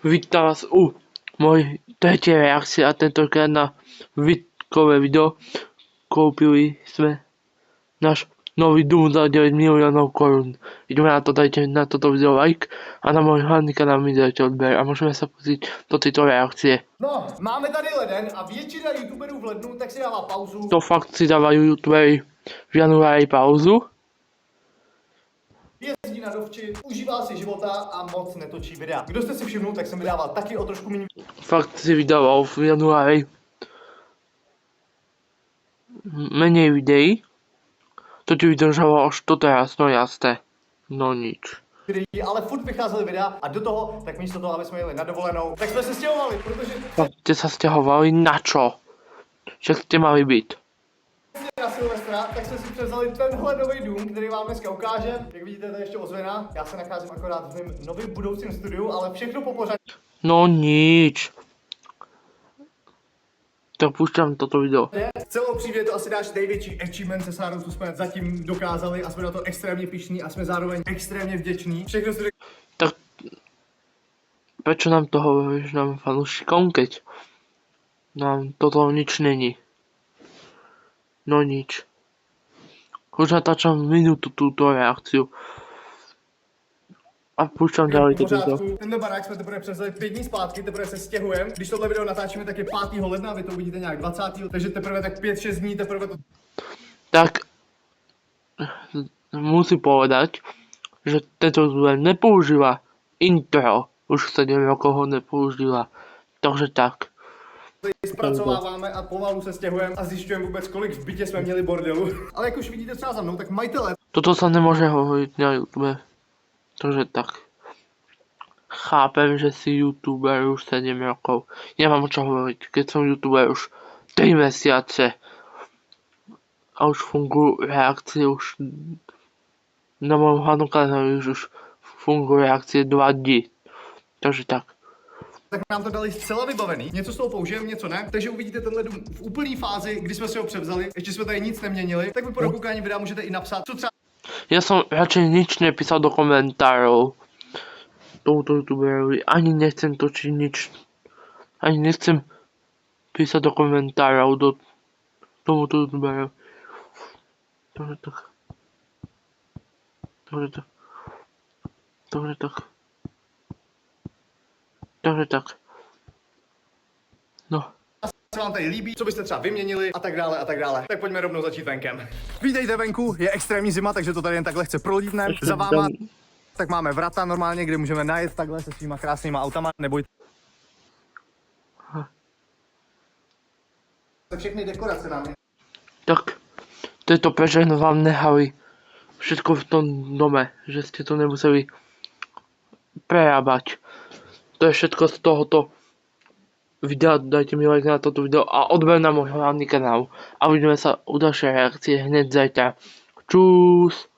Vítám vás u mojej tretej reakcie a tentokrát na Vítkové video. Koupili sme náš nový dům za 9 miliónov korún. Ideme na to, dajte na toto video like a na môj hlavný kanál mi dajte odber a môžeme sa pustiť do tejto reakcie. No, máme tady leden a většina youtuberů v lednu tak si dává pauzu. To fakt si dávajú youtuberi v januári pauzu. Jezdí na dovči, užívá si života a moc netočí videa. Kdo jste si všimnul, tak jsem vydával taky o trošku méně. Fakt si vydával v januári menej videí. To ti vydržalo až to teraz, no jasné. No nič. videí, ale furt vycházely videa a do toho, tak místo toho, aby jsme jeli na dovolenou, tak jsme se stěhovali, protože Fakt ste sa sťahovali na čo? Však ste mali byť. na Silvestra, tak jsme si převzali tenhle nový dům, který vám dneska ukážem. Jak vidíte, to je ještě ozvěna. Já se nacházím akorát v mém novém budoucím studiu, ale všechno po pořadí. No nič. Tak púšťam toto video. Celou příběh to asi náš největší achievement se Sárou, co jsme zatím dokázali a jsme na to extrémně pyšní a jsme zároveň extrémně vděční. Všechno si Tak prečo nám to hovoríš nám fanúšikom, keď nám toto nič není? No nič. Už natáčam minútu túto reakciu. A púšťam ďalej toto video. Tenhle barák jsme teprve převzali 5 dní zpátky, teprve se stěhujeme. Když tohle video natáčíme, tak je 5. ledna, vy to uvidíte nějak 20. Takže teprve tak 5-6 dní, teprve to... Tak musím povedať, že tento youtuber nepoužíva intro. Už 7 rokov ho nepoužíva. Takže tak. Zpracováváme a pomalu se stěhujeme a zjišťujeme vůbec, kolik v bytě jsme měli bordelu. Ale jak už vidíte třeba za mnou, tak majitele Toto sa nemôže hovoriť na YouTube. Takže tak. Chápem, že si youtuber už 7 rokov. Nemám o čo hovoriť, keď som youtuber už 3 mesiace. A už fungujú reakcie už... Na mojom hlavnom kanále už fungujú reakcie 2 dní. Takže tak. tak nám to dali zcela vybavený. Něco z toho použijeme, něco ne. Takže uvidíte tenhle dům v úplné fázi, kdy jsme si ho převzali. Ještě jsme tady nic neměnili. Tak vy po dokoukání videa můžete i napsat, co třeba Ja som radšej nič nepísal do komentárov tomuto youtuberovi. Ani nechcem točiť nič. Ani nechcem písať do komentárov do tomuto youtuberovi. Takže tak. Takže tak. Takže tak. Takže tak. No. se vám tady líbí, co byste třeba vyměnili a tak dále a tak dále. Tak pojďme rovnou začít venkem. Vítejte venku, je extrémní zima, takže to tady jen takhle chce prolítne. Za váma tak máme vrata normálně, kde můžeme najet takhle se svýma krásnýma autama, nebojte. Tak všechny dekorace nám je. Tak. Tieto peženo vám nehali všetko v tom dome, že ste to nemuseli prerábať. To je všetko z tohoto videa, dajte mi like na toto video a odber na môj hlavný kanál. A uvidíme sa u ďalšej reakcie hneď zajtra. Čus!